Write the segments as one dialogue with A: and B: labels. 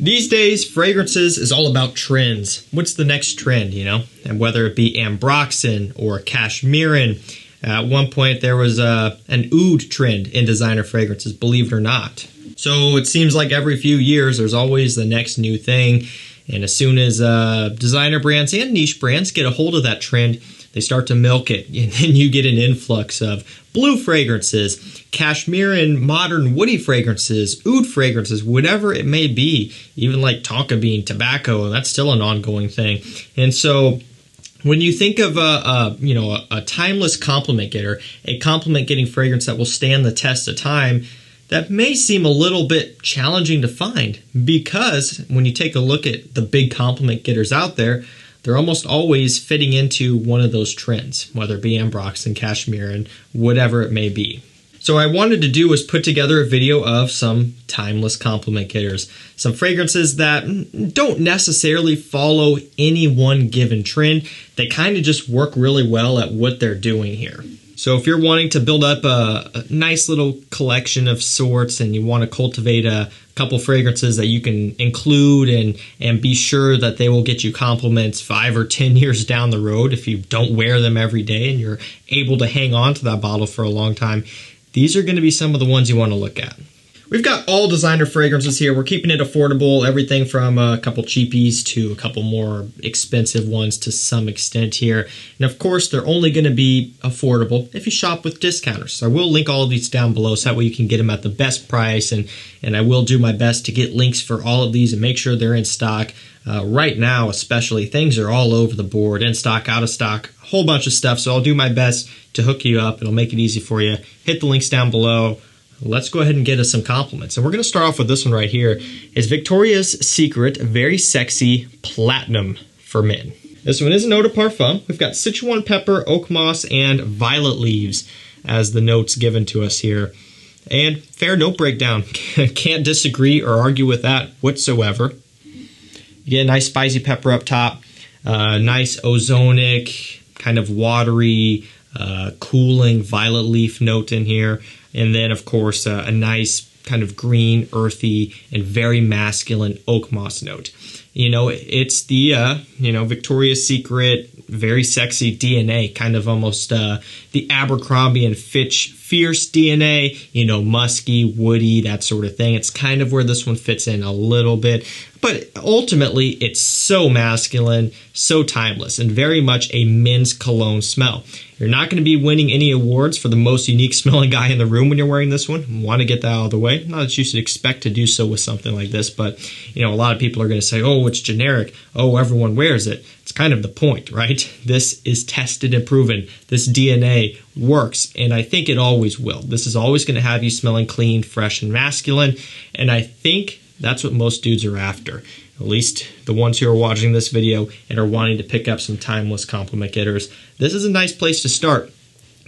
A: These days, fragrances is all about trends. What's the next trend, you know? And whether it be ambroxan or cashmerean. At one point, there was an oud trend in designer fragrances, believe it or not. So it seems like every few years, there's always the next new thing. And as soon as designer brands and niche brands get a hold of that trend, they start to milk it. And then you get an influx of blue fragrances, cashmerean, modern woody fragrances, oud fragrances, whatever it may be. Even like tonka bean, tobacco, that's still an ongoing thing. And so when you think of a timeless compliment getter, a compliment getting fragrance that will stand the test of time, that may seem a little bit challenging to find, because when you take a look at the big compliment getters out there, they're almost always fitting into one of those trends, whether it be ambroxan, cashmerean, whatever it may be. So what I wanted to do was put together a video of some timeless compliment getters, some fragrances that don't necessarily follow any one given trend. They kind of just work really well at what they're doing here. So if you're wanting to build up a nice little collection of sorts and you want to cultivate a couple fragrances that you can include and be sure that they will get you compliments 5 or 10 years down the road if you don't wear them every day and you're able to hang on to that bottle for a long time, these are going to be some of the ones you want to look at. We've got all designer fragrances here. We're keeping it affordable, everything from a couple cheapies to a couple more expensive ones to some extent here. And of course, they're only going to be affordable if you shop with discounters. So I will link all of these down below so that way you can get them at the best price. And I will do my best to get links for all of these and make sure they're in stock. Right now, especially, things are all over the board, in stock, out of stock, a whole bunch of stuff. So I'll do my best to hook you up. It'll make it easy for you. Hit the links down below. Let's go ahead and get us some compliments. And we're going to start off with this one right here. It's Victoria's Secret Very Sexy Platinum for Men. This one is an eau de parfum. We've got Sichuan pepper, oak moss, and violet leaves as the notes given to us here. And fair note breakdown. Can't disagree or argue with that whatsoever. You get a nice spicy pepper up top. Nice ozonic, kind of watery, cooling violet leaf note in here. And then, of course, a nice kind of green, earthy, and very masculine oak moss note. You know, it's the, Victoria's Secret, very sexy DNA, kind of almost the Abercrombie and Fitch fierce DNA, musky, woody, that sort of thing. It's kind of where this one fits in a little bit. But ultimately, it's so masculine, so timeless, and very much a men's cologne smell. You're not going to be winning any awards for the most unique smelling guy in the room when you're wearing this one. Want to get that out of the way. Not that you should expect to do so with something like this, but a lot of people are going to say, oh, it's generic. Oh, everyone wears it. It's kind of the point, right? This is tested and proven. This DNA works, and I think it always will. This is always going to have you smelling clean, fresh, and masculine, and I think that's what most dudes are after. At least the ones who are watching this video and are wanting to pick up some timeless compliment getters. This is a nice place to start.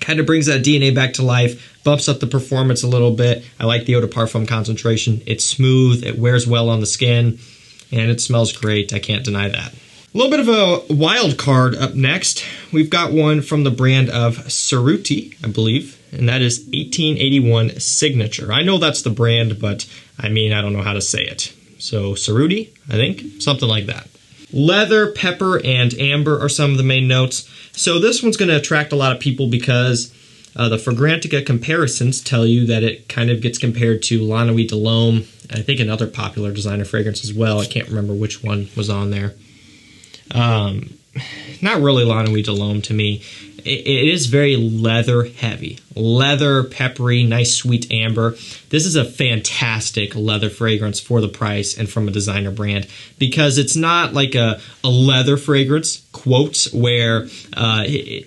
A: Kind of brings that DNA back to life, bumps up the performance a little bit. I like the eau de parfum concentration. It's smooth, it wears well on the skin, and it smells great. I can't deny that. A little bit of a wild card up next. We've got one from the brand of CERRUTI, I believe, and that is 1881 Signature. I know that's the brand, but I don't know how to say it. So CERRUTI, I think, something like that. Leather, pepper, and amber are some of the main notes. So this one's going to attract a lot of people because the Fragrantica comparisons tell you that it kind of gets compared to La Nuit de l'Homme, and I think another popular designer fragrance as well. I can't remember which one was on there. Not really La Nuit de l'Homme to me. It is very leather heavy. Leather, peppery, nice sweet amber. This is a fantastic leather fragrance for the price and from a designer brand because it's not like a leather fragrance, quotes, where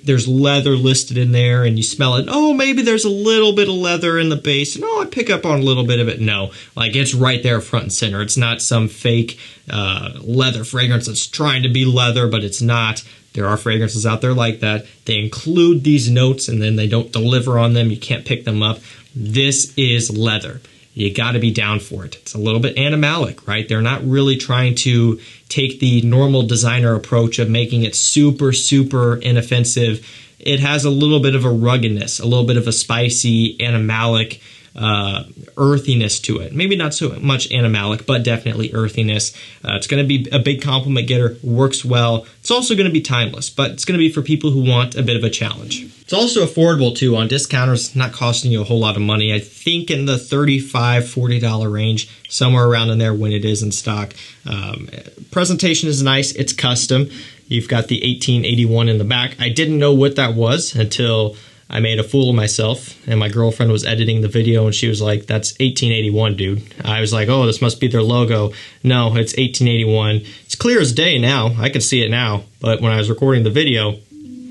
A: there's leather listed in there and you smell it. Oh, maybe there's a little bit of leather in the base. And I pick up on a little bit of it. No, like it's right there front and center. It's not some fake leather fragrance that's trying to be leather, but it's not. There are fragrances out there like that. They include these notes and then they don't deliver on them. You can't pick them up. This is leather. You got to be down for it. It's a little bit animalic, right? They're not really trying to take the normal designer approach of making it super, super inoffensive. It has a little bit of a ruggedness, a little bit of a spicy, animalic earthiness to it. Maybe not so much animalic, but definitely earthiness. It's going to be a big compliment getter, works well. It's also going to be timeless, but it's going to be for people who want a bit of a challenge. It's also affordable too on discounters, not costing you a whole lot of money. I think in the $35, $40 range, somewhere around in there when it is in stock. Presentation is nice. It's custom. You've got the 1881 in the back. I didn't know what that was until I made a fool of myself, and my girlfriend was editing the video, and she was like, "That's 1881, dude." I was like, "Oh, this must be their logo." No, it's 1881. It's clear as day now. I can see it now, but when I was recording the video,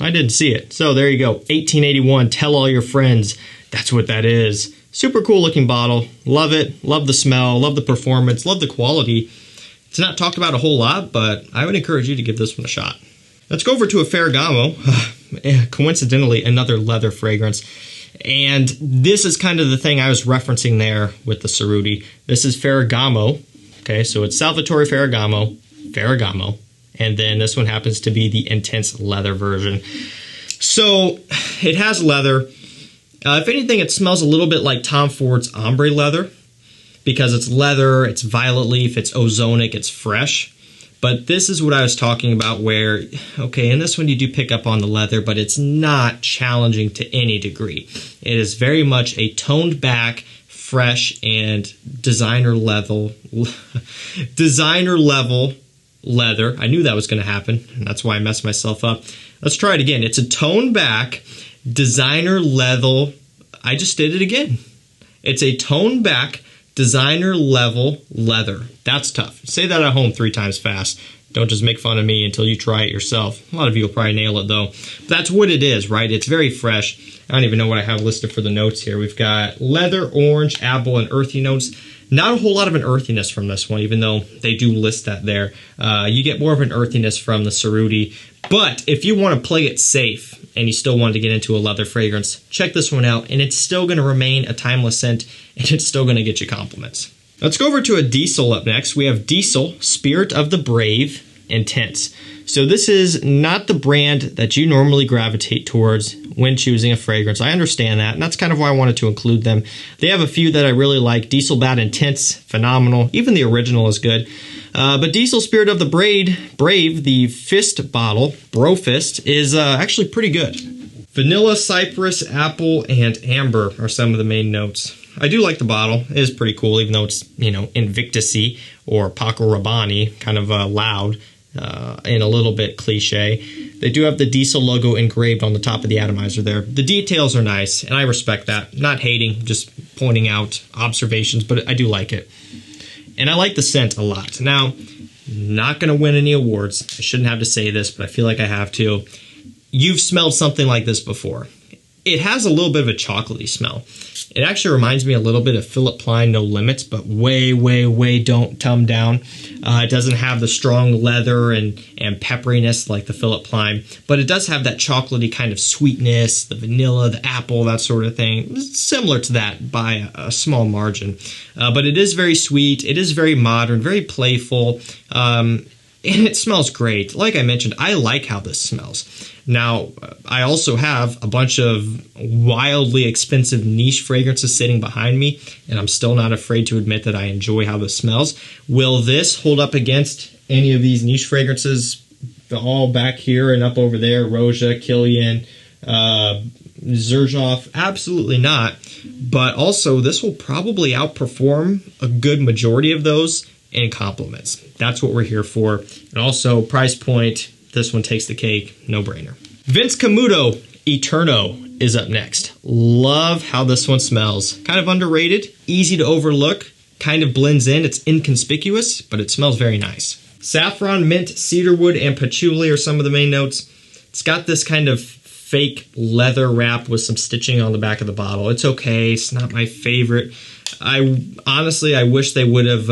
A: I didn't see it. So there you go, 1881. Tell all your friends. That's what that is. Super cool looking bottle. Love it. Love the smell. Love the performance. Love the quality. It's not talked about a whole lot, but I would encourage you to give this one a shot. Let's go over to a Ferragamo. Coincidentally, another leather fragrance. And this is kind of the thing I was referencing there with the CERRUTI. This is Ferragamo. Okay, so it's Salvatore Ferragamo. And then this one happens to be the intense leather version. So it has leather. If anything, it smells a little bit like Tom Ford's ombre leather because it's leather, it's violet leaf, it's ozonic, it's fresh. But this is what I was talking about where, okay, in this one you do pick up on the leather, but it's not challenging to any degree. It is very much a toned back, fresh, and designer level leather. I knew that was going to happen, and that's why I messed myself up. Let's try it again. It's a toned back, designer level. I just did it again. It's a toned back, designer level leather. That's tough. Say that at home 3 times fast. Don't just make fun of me until you try it yourself. A lot of you will probably nail it though. But that's what it is, right? It's very fresh. I don't even know what I have listed for the notes here. We've got leather, orange, apple, and earthy notes. Not a whole lot of an earthiness from this one, even though they do list that there. You get more of an earthiness from the CERRUTI. But if you want to play it safe and you still want to get into a leather fragrance, check this one out. And it's still going to remain a timeless scent, and it's still going to get you compliments. Let's go over to a Diesel up next. We have Diesel, Spirit of the Brave, Intense. So this is not the brand that you normally gravitate towards when choosing a fragrance. I understand that, and that's kind of why I wanted to include them. They have a few that I really like. Diesel Bad Intense, phenomenal. Even the original is good. But Diesel Spirit of the Brave, the fist bottle, Bro Fist, is actually pretty good. Vanilla, cypress, apple, and amber are some of the main notes. I do like the bottle. It is pretty cool, even though it's, Invictus-y or Paco Rabanne, kind of loud and a little bit cliche. They do have the Diesel logo engraved on the top of the atomizer there. The details are nice, and I respect that. Not hating, just pointing out observations, but I do like it. And I like the scent a lot. Now, not going to win any awards. I shouldn't have to say this, but I feel like I have to. You've smelled something like this before. It has a little bit of a chocolatey smell. It actually reminds me a little bit of Philip Plein No Limits, but way, way, way don't tum down. It doesn't have the strong leather and pepperiness like the Philip Plein, but it does have that chocolatey kind of sweetness, the vanilla, the apple, that sort of thing. It's similar to that by a small margin. But it is very sweet. It is very modern, very playful. And it smells great. Like I mentioned, I like how this smells. Now, I also have a bunch of wildly expensive niche fragrances sitting behind me, and I'm still not afraid to admit that I enjoy how this smells. Will this hold up against any of these niche fragrances all back here and up over there? Roja, Kilian, Xerjoff? Absolutely not. But also, this will probably outperform a good majority of those in compliments. That's what we're here for. And also, price point, this one takes the cake, no brainer. Vince Camuto, Eterno, is up next. Love how this one smells. Kind of underrated, easy to overlook, kind of blends in. It's inconspicuous, but it smells very nice. Saffron, mint, cedarwood, and patchouli are some of the main notes. It's got this kind of fake leather wrap with some stitching on the back of the bottle. It's okay. It's not my favorite. I wish they would have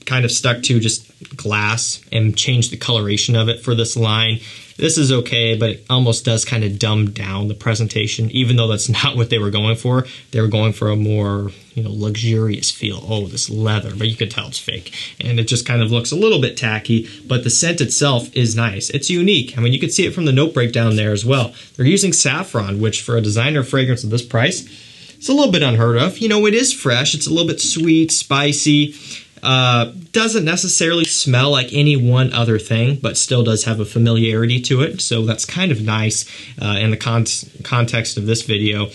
A: kind of stuck to just glass and changed the coloration of it for this line. This is okay, but it almost does kind of dumb down the presentation, even though that's not what they were going for. They were going for a more, luxurious feel. Oh, this leather, but you could tell it's fake. And it just kind of looks a little bit tacky, but the scent itself is nice. It's unique. I mean, you can see it from the note breakdown there as well. They're using saffron, which for a designer fragrance of this price, It's a little bit unheard of. You know, it is fresh. It's a little bit sweet, spicy. Doesn't necessarily smell like any one other thing, but still does have a familiarity to it. So that's kind of nice in the context of this video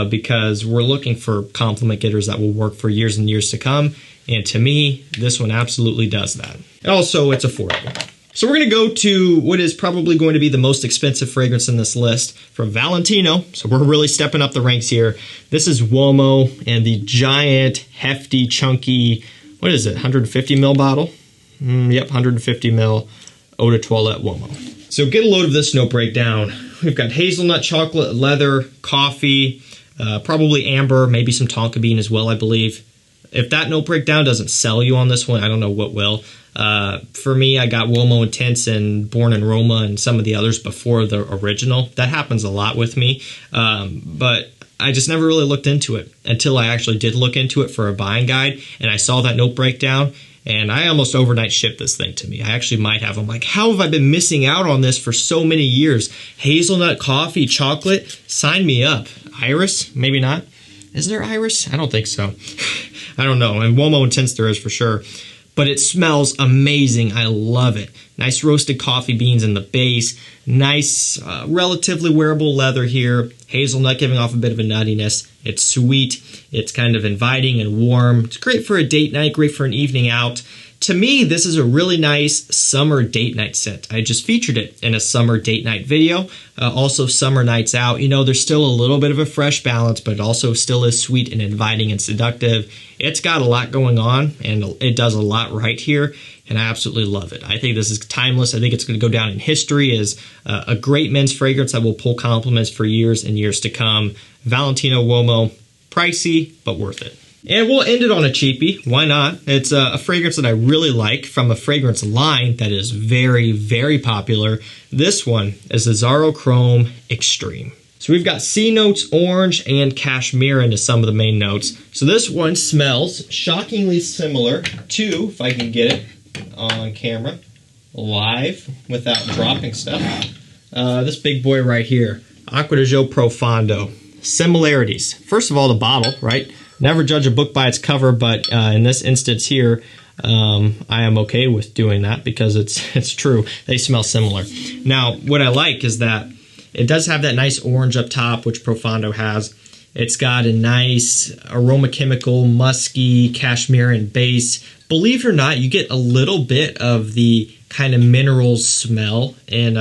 A: because we're looking for compliment getters that will work for years and years to come. And to me, this one absolutely does that. And also, it's affordable. So we're going to go to what is probably going to be the most expensive fragrance in this list from Valentino. So we're really stepping up the ranks here. This is UOMO and the giant, hefty, chunky, what is it, 150 ml bottle? Yep, 150 ml Eau de Toilette UOMO. So get a load of this note breakdown. We've got hazelnut, chocolate, leather, coffee, probably amber, maybe some tonka bean as well, I believe. If that note breakdown doesn't sell you on this one, I don't know what will. For me, I got UOMO Intense and Born in Roma and some of the others before the original. That happens a lot with me, but I just never really looked into it until I actually did look into it for a buying guide, and I saw that note breakdown, and I almost overnight shipped this thing to me. I actually might have. I'm like, how have I been missing out on this for so many years? Hazelnut, coffee, chocolate, sign me up. Iris? Maybe not. Is there iris? I don't think so. I don't know. And UOMO Intense there is for sure. But it smells amazing. I love it. Nice roasted coffee beans in the base. Nice, relatively wearable leather here. Hazelnut giving off a bit of a nuttiness. It's sweet. It's kind of inviting and warm. It's great for a date night, great for an evening out. To me, this is a really nice summer date night scent. I just featured it in a summer date night video. Also, summer nights out. You know, there's still a little bit of a fresh balance, but it also still is sweet and inviting and seductive. It's got a lot going on, and it does a lot right here, and I absolutely love it. I think this is timeless. I think it's going to go down in history as a great men's fragrance that will pull compliments for years and years to come. Valentino UOMO, pricey, but worth it. And we'll end it on a cheapie. Why not? It's a fragrance that I really like from a fragrance line that is very, very popular. This one is AZZARO Chrome Extreme. So we've got C notes, orange, and cashmere into some of the main notes. So this one smells shockingly similar to, if I can get it on camera, live, without dropping stuff. This big boy right here, Acqua di Gio Profondo. Similarities. First of all, the bottle, right? Never judge a book by its cover, but in this instance here, I am okay with doing that because it's true. They smell similar. Now, what I like is that it does have that nice orange up top, which Profondo has. It's got a nice aroma chemical, musky, cashmere base. Believe it or not, you get a little bit of the kind of mineral smell in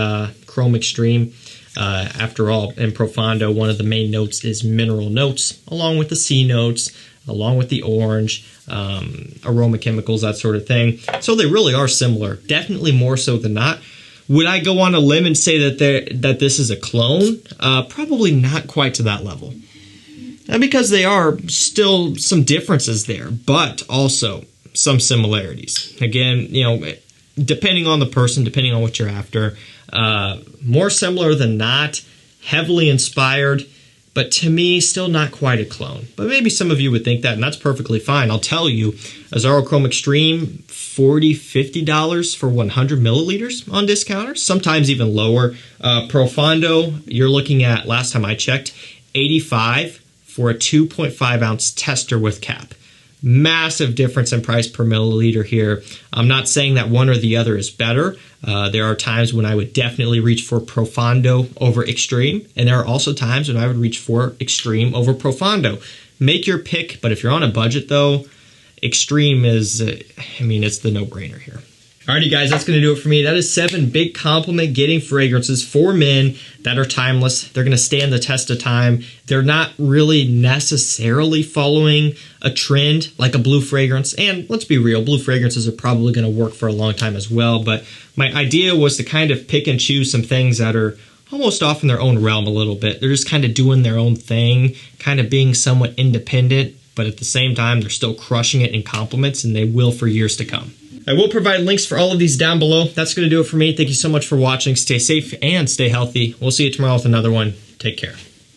A: Chrome Extreme. After all, in Profondo, one of the main notes is mineral notes, along with the C notes, along with the orange, aroma chemicals, that sort of thing. So they really are similar, definitely more so than not. Would I go on a limb and say that this is a clone? Probably not quite to that level. Because they are still some differences there, but also some similarities. Again, you know, depending on the person, depending on what you're after, more similar than not, heavily inspired, but to me, still not quite a clone. But maybe some of you would think that, and that's perfectly fine. I'll tell you, AZZARO Chrome Extreme, $40, $50 for 100 milliliters on discounters, sometimes even lower. Profondo, you're looking at, last time I checked, $85 for a 2.5 ounce tester with cap. Massive difference in price per milliliter here. I'm not saying that one or the other is better. There are times when I would definitely reach for Profondo over Extreme, and there are also times when I would reach for Extreme over Profondo. Make your pick, but if you're on a budget though, Extreme is, it's the no-brainer here. Alrighty guys, that's going to do it for me. That is 7 big compliment getting fragrances for men that are timeless. They're going to stand the test of time. They're not really necessarily following a trend like a blue fragrance. And let's be real, blue fragrances are probably going to work for a long time as well. But my idea was to kind of pick and choose some things that are almost off in their own realm a little bit. They're just kind of doing their own thing, kind of being somewhat independent, but at the same time, they're still crushing it in compliments, and they will for years to come. I will provide links for all of these down below. That's going to do it for me. Thank you so much for watching. Stay safe and stay healthy. We'll see you tomorrow with another one. Take care.